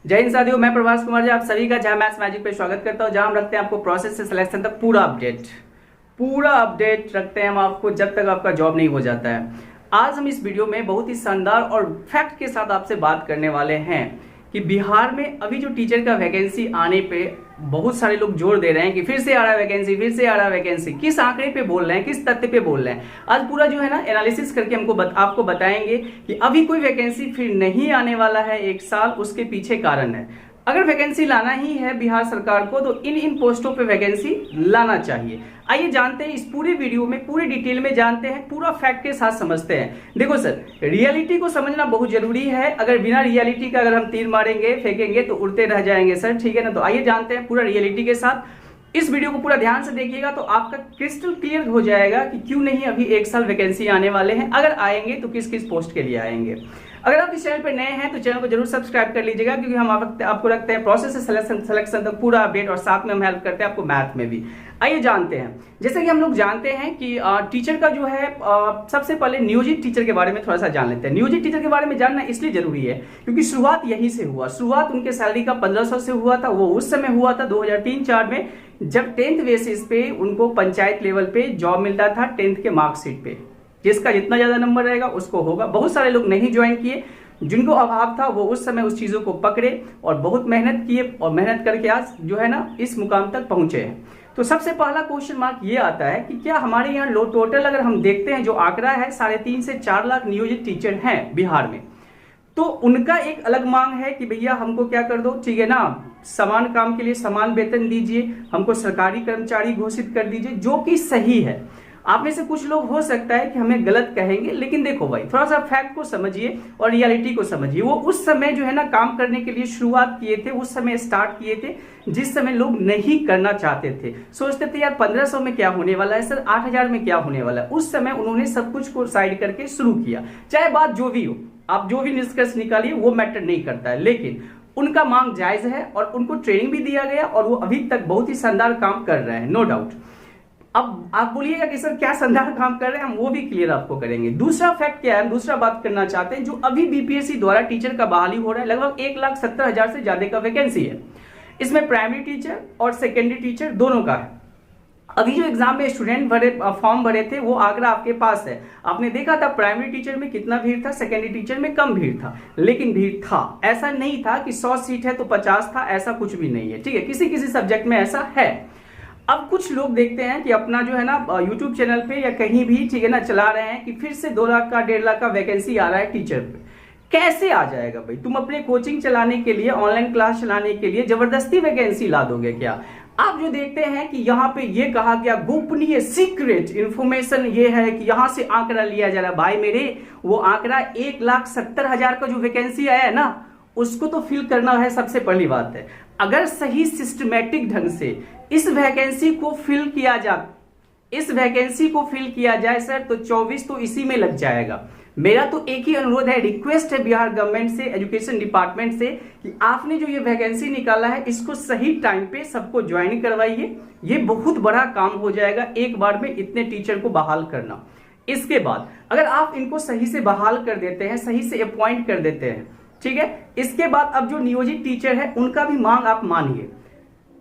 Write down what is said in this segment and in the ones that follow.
जय हिंद साथियों, मैं प्रभास कुमार जी आप सभी का जहां मैथ्स मैजिक पे स्वागत करता हूं, जहां हम रखते हैं आपको प्रोसेस से सिलेक्शन तक पूरा अपडेट रखते हैं हम आपको जब तक आपका जॉब नहीं हो जाता है। आज हम इस वीडियो में बहुत ही शानदार और फैक्ट के साथ आपसे बात करने वाले हैं कि बिहार में अभी जो टीचर का वैकेंसी आने पे बहुत सारे लोग जोर दे रहे हैं कि फिर से आ रहा है वैकेंसी, फिर से आ रहा है वैकेंसी। किस आंकड़े पे बोल रहे हैं, किस तथ्य पे बोल रहे हैं, आज पूरा जो है ना एनालिसिस करके आपको बताएंगे कि अभी कोई वैकेंसी फिर नहीं आने वाला है एक साल, उसके पीछे कारण है। अगर वैकेंसी लाना ही है बिहार सरकार को तो इन पोस्टों पे वैकेंसी लाना चाहिए। आइए जानते हैं इस पूरे वीडियो में, पूरे डिटेल में जानते हैं, पूरा फैक्ट के साथ समझते हैं। देखो सर, रियलिटी को समझना बहुत जरूरी है। अगर बिना रियलिटी का अगर हम तीर मारेंगे, फेंकेंगे तो उड़ते रह जाएंगे सर, ठीक है ना। तो आइए जानते हैं पूरा रियलिटी के साथ। इस वीडियो को पूरा ध्यान से देखिएगा तो आपका क्रिस्टल क्लियर हो जाएगा कि क्यों नहीं अभी एक साल वैकेंसी आने वाले हैं। अगर आएंगे तो किस किस पोस्ट के लिए आएंगे। अगर आप इस चैनल पर नए हैं तो चैनल को जरूर सब्सक्राइब कर लीजिएगा, क्योंकि हम आपको रखते हैं प्रोसेस से सिलेक्शन तक पूरा अपडेट, और साथ में हम हेल्प करते हैं आपको मैथ में भी। आइए जानते हैं। जैसे कि हम लोग जानते हैं कि टीचर का जो है सबसे पहले नियोजित टीचर के बारे में थोड़ा सा जान लेते हैं। नियोजित टीचर के बारे में जानना इसलिए जरूरी है क्योंकि शुरुआत यहीं से हुआ। शुरुआत उनके सैलरी का 1500 से हुआ था। वो उस समय हुआ था 2003-04 में, जब 10th बेसिस पे उनको पंचायत लेवल पे जॉब मिलता था 10th के मार्कशीट पे। जिसका जितना ज्यादा नंबर रहेगा उसको होगा। बहुत सारे लोग नहीं ज्वाइन किए, जिनको अभाव था वो उस समय उस चीजों को पकड़े और बहुत मेहनत किए, और मेहनत करके आज जो है ना इस मुकाम तक पहुंचे हैं। तो सबसे पहला क्वेश्चन मार्क ये आता है कि क्या हमारे यहाँ टोटल अगर हम देखते हैं जो आंकड़ा है 3.5 से 4 लाख नियोजित टीचर हैं बिहार में, तो उनका एक अलग मांग है कि भैया हमको क्या कर दो, ठीक है ना, समान काम के लिए समान वेतन दीजिए, हमको सरकारी कर्मचारी घोषित कर दीजिए, जो कि सही है। आप में से कुछ लोग हो सकता है कि हमें गलत कहेंगे, लेकिन देखो भाई थोड़ा सा फैक्ट को समझिए और रियलिटी को समझिए। वो उस समय जो है ना काम करने के लिए शुरुआत किए थे, उस समय स्टार्ट किए थे जिस समय लोग नहीं करना चाहते थे। सोचते थे यार 1500 में क्या होने वाला है सर, 8000 में क्या होने वाला है। उस समय उन्होंने सब कुछ को साइड करके शुरू किया। चाहे बात जो भी हो, आप जो भी निष्कर्ष निकालिए वो मैटर नहीं करता है, लेकिन उनका मांग जायज है और उनको ट्रेनिंग भी दिया गया और वो अभी तक बहुत ही शानदार काम कर रहे हैं, नो डाउट। अब आप बोलिएगा कि सर क्या शानदार काम कर रहे हैं, हम वो भी क्लियर आपको करेंगे। दूसरा फैक्ट क्या है, दूसरा बात करना चाहते हैं, जो अभी बीपीएससी द्वारा टीचर का बहाली हो रहा है, लगभग 1,70,000 से ज्यादा का वैकेंसी है। इसमें प्राइमरी टीचर और सेकेंडरी टीचर दोनों का है। अभी जो एग्जाम में स्टूडेंट फॉर्म भरे थे वो आंकड़ा आपके पास है। आपने देखा था प्राइमरी टीचर में कितना भीड़ था, सेकेंडरी टीचर में कम भीड़ था, लेकिन भीड़ था। ऐसा नहीं था कि 100 सीट है तो 50 था, ऐसा कुछ भी नहीं है, ठीक है। किसी किसी सब्जेक्ट में ऐसा है। अब कुछ लोग देखते हैं कि अपना जो है ना यूट्यूब चैनल पे या कहीं भी, ठीक है ना, चला रहे हैं कि फिर से 2 लाख का 1.5 लाख का वैकेंसी आ रहा है टीचर पे। कैसे आ जाएगा भाई? तुम अपने कोचिंग चलाने के लिए, ऑनलाइन क्लास चलाने के लिए जबरदस्ती वैकेंसी ला दोगे क्या? आप जो देखते हैं कि यहाँ पे ये कहा गया गोपनीय सीक्रेट इंफॉर्मेशन ये है कि यहाँ से आंकड़ा लिया जा रहा है। भाई मेरे, वो आंकड़ा 1,70,000 का जो वैकेंसी आया है ना, उसको तो फिल करना है। सबसे पहली बात है, अगर सही सिस्टमैटिक ढंग से इस वैकेंसी को फिल किया जाए सर, तो 24 तो इसी में लग जाएगा। मेरा तो एक ही अनुरोध है, रिक्वेस्ट है बिहार गवर्नमेंट से, एजुकेशन डिपार्टमेंट से, कि आपने जो ये वैकेंसी निकाला है इसको सही टाइम पे सबको ज्वाइन करवाइए। ये बहुत बड़ा काम हो जाएगा एक बार में इतने टीचर को बहाल करना। इसके बाद अगर आप इनको सही से बहाल कर देते हैं, सही से अपॉइंट कर देते हैं, ठीक है, इसके बाद अब जो नियोजित टीचर है उनका भी मांग आप मानिए।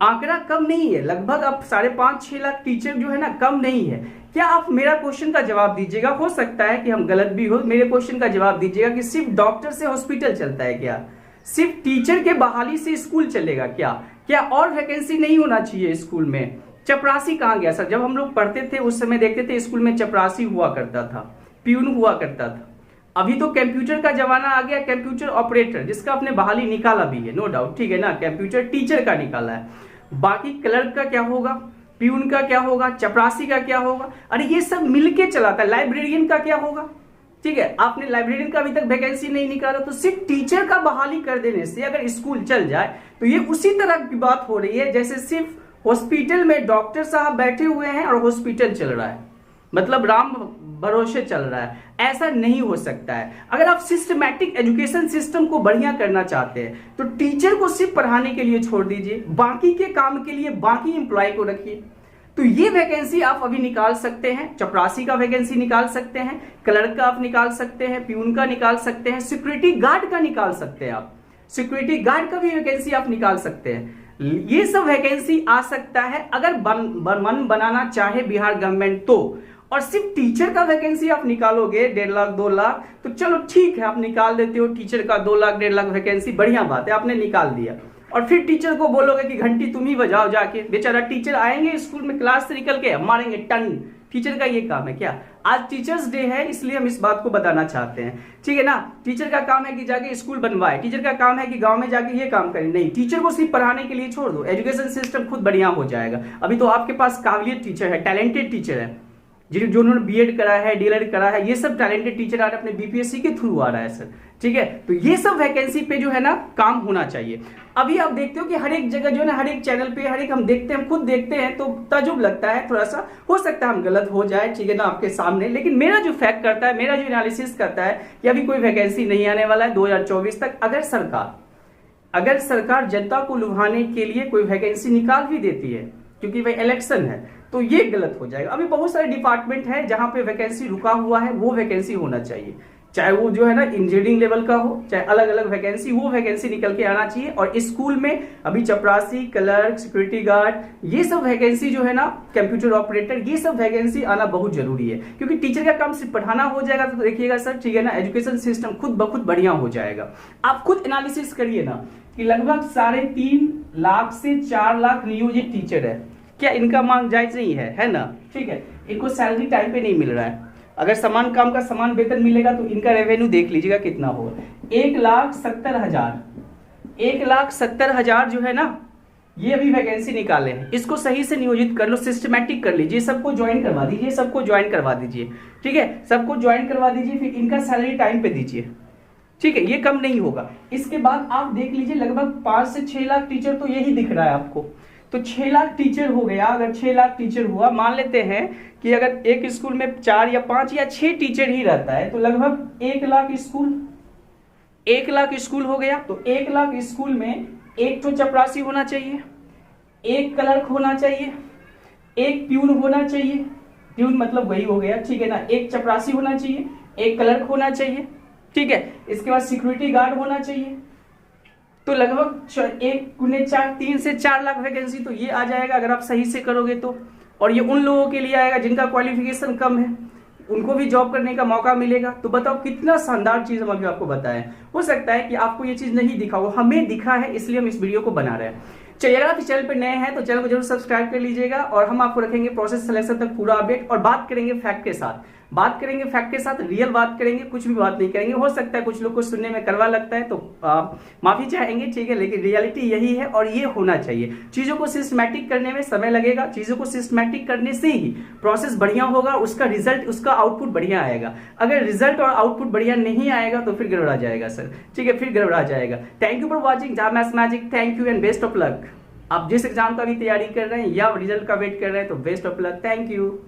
आंकड़ा कम नहीं है, लगभग अब 5.5-6 लाख टीचर जो है ना कम नहीं है। क्या आप मेरा क्वेश्चन का जवाब दीजिएगा? हो सकता है कि हम गलत भी हो, मेरे क्वेश्चन का जवाब दीजिएगा कि सिर्फ डॉक्टर से हॉस्पिटल चलता है क्या? सिर्फ टीचर के बहाली से स्कूल चलेगा क्या? क्या और वैकेंसी नहीं होना चाहिए स्कूल में? चपरासी कहाँ गया सर? जब हम लोग पढ़ते थे उस समय देखते थे स्कूल में चपरासी हुआ करता था, प्यून हुआ करता था। अभी तो कंप्यूटर का जमाना आ गया, कंप्यूटर ऑपरेटर, जिसका आपने बहाली निकाला भी है, नो डाउट, ठीक है ना। कंप्यूटर टीचर का निकाला है। बाकी क्लर्क का क्या होगा, प्यून का क्या होगा, चपरासी का क्या होगा? अरे ये सब मिलके चलाता है। लाइब्रेरियन का क्या होगा? ठीक है, आपने लाइब्रेरियन का अभी तक वैकेंसी नहीं निकाला, तो सिर्फ टीचर का बहाली कर देने से अगर स्कूल चल जाए तो ये उसी तरह की बात हो रही है जैसे सिर्फ हॉस्पिटल में डॉक्टर साहब बैठे हुए हैं और हॉस्पिटल चल रहा है, मतलब राम भरोसे चल रहा है। ऐसा नहीं हो सकता है। अगर आप सिस्टमैटिक एजुकेशन सिस्टम को बढ़िया करना चाहते हैं तो टीचर को सिर्फ पढ़ाने के लिए छोड़ दीजिए, बाकी के काम के लिए बाकी एम्प्लॉय को रखिए। तो ये वैकेंसी आप अभी निकाल सकते हैं। चपरासी का वैकेंसी निकाल सकते हैं, क्लर्क का आप निकाल सकते हैं, प्यून का निकाल सकते हैं, सिक्योरिटी गार्ड का निकाल सकते हैं आप। सिक्योरिटी गार्ड का भी वैकेंसी आप निकाल सकते हैं। ये सब वैकेंसी आ सकता है अगर मन बनाना चाहे बिहार गवर्नमेंट तो। और सिर्फ टीचर का वैकेंसी आप निकालोगे 1.5 लाख 2 लाख तो चलो ठीक है, आप निकाल देते हो टीचर का 2 लाख 1.5 लाख वैकेंसी, बढ़िया बात है, आपने निकाल दिया। और फिर टीचर को बोलोगे कि घंटी तुम ही बजाओ जाके, बेचारा टीचर आएंगे स्कूल में क्लास से निकल के मारेंगे टन। टीचर का ये काम है क्या? आज टीचर्स डे है इसलिए हम इस बात को बताना चाहते हैं, ठीक है ना। टीचर का काम है कि जाके स्कूल बनवाए, टीचर का काम है कि गांव में जाके ये काम करे, नहीं, टीचर को सिर्फ पढ़ाने के लिए छोड़ दो, एजुकेशन सिस्टम खुद बढ़िया हो जाएगा। अभी तो आपके पास काबिलियत टीचर है, टैलेंटेड टीचर है, जो उन्होंने बीएड करा है, डीएलएड करा है, ये सब टैलेंटेड टीचर आज अपने बीपीएससी के थ्रू आ रहा है सर, ठीक है। तो ये सब वैकेंसी पे जो है ना काम होना चाहिए। अभी आप देखते हो कि हर एक जगह जो है ना, हर एक चैनल पे, हर एक हम देखते हैं, हम खुद देखते हैं तो ताजुब लगता है, थोड़ा सा हो सकता है हम गलत हो जाए, ठीक है ना, आपके सामने। लेकिन मेरा जो फैक्ट करता है, मेरा जो एनालिसिस करता है कि अभी कोई वैकेंसी नहीं आने वाला है 2024 तक। अगर सरकार जनता को लुभाने के लिए कोई वैकेंसी निकाल भी देती है क्योंकि भाई इलेक्शन है, तो ये गलत हो जाएगा। अभी बहुत सारे डिपार्टमेंट है जहां पे वैकेंसी रुका हुआ है, वो वैकेंसी होना चाहिए, चाहे वो जो है ना इंजीनियरिंग लेवल का हो, चाहे अलग अलग वैकेंसी, वो वैकेंसी निकल के आना चाहिए। और स्कूल में अभी चपरासी, क्लर्क, सिक्योरिटी गार्ड, ये सब वैकेंसी जो है ना, कंप्यूटर ऑपरेटर, ये सब वैकेंसी आना बहुत जरूरी है। क्योंकि टीचर का काम सिर्फ पढ़ाना हो जाएगा तो देखिएगा सर, ठीक है ना, एजुकेशन सिस्टम खुद ब खुद बढ़िया हो जाएगा। आप खुद एनालिसिस करिए ना कि लगभग 3.5 लाख से 4 लाख नियोजित टीचर है, क्या इनका मांग जायज नहीं है ना, ठीक है। इनको सैलरी टाइम पे नहीं मिल रहा है, अगर समान काम का समान वेतन मिलेगा तो इनका रेवेन्यू देख लीजिएगा कितना होगा, 1,70,000। 1,70,000 जो है ना, ये अभी वैकेंसी निकाले हैं, इसको सही से नियोजित कर लो, सिस्टमैटिक कर लीजिए, सबको ज्वाइन करवा दीजिए, ठीक है, सबको ज्वाइन करवा दीजिए, फिर इनका सैलरी टाइम पे दीजिए, ठीक है, ये कम नहीं होगा। इसके बाद आप देख लीजिए लगभग 5 से 6 लाख टीचर तो यही दिख रहा है आपको, तो 6 लाख टीचर हो गया। अगर 6 लाख टीचर हुआ, मान लेते हैं कि अगर एक स्कूल में 4 या 5 या 6 टीचर ही रहता है तो लगभग 1 लाख स्कूल हो गया। तो 1 लाख स्कूल में एक तो चपरासी होना चाहिए, एक क्लर्क होना चाहिए, एक प्यून होना चाहिए, प्यून मतलब वही हो गया, ठीक है ना, एक चपरासी होना चाहिए, एक क्लर्क होना चाहिए, ठीक है। इसके बाद सिक्योरिटी गार्ड होना चाहिए। तो लगभग 3 से 4 लाख वैकेंसी तो ये आ जाएगा अगर आप सही से करोगे तो। और ये उन लोगों के लिए आएगा जिनका क्वालिफिकेशन कम है, उनको भी जॉब करने का मौका मिलेगा। तो बताओ कितना शानदार चीज हम अभी आपको बताएं। हो सकता है कि आपको ये चीज नहीं दिखा हो, हमें दिखा है, इसलिए हम इस वीडियो को बना रहे हैं। चलिए, अगर आप इस चैनल पर नए हैं तो चैनल को जरूर सब्सक्राइब कर लीजिएगा और हम आपको रखेंगे प्रोसेस सिलेक्शन तक पूरा अपडेट। और बात करेंगे फैक्ट के साथ, रियल बात करेंगे, कुछ भी बात नहीं करेंगे। हो सकता है कुछ लोग को सुनने में कड़वा लगता है तो माफी चाहेंगे, ठीक है, लेकिन रियलिटी यही है और ये होना चाहिए। चीजों को सिस्टमैटिक करने में समय लगेगा, चीजों को सिस्टमैटिक करने से ही प्रोसेस बढ़िया होगा, उसका रिजल्ट, उसका आउटपुट बढ़िया आएगा। अगर रिजल्ट और आउटपुट बढ़िया नहीं आएगा तो फिर गड़बड़ा जाएगा सर, ठीक है, फिर गड़बड़ा जाएगा। Thank you for watching Java maths magic, thank you and best of luck. आप जिस एग्जाम का भी तैयारी कर रहे हैं या रिजल्ट का वेट कर रहे हैं तो best of luck, thank you.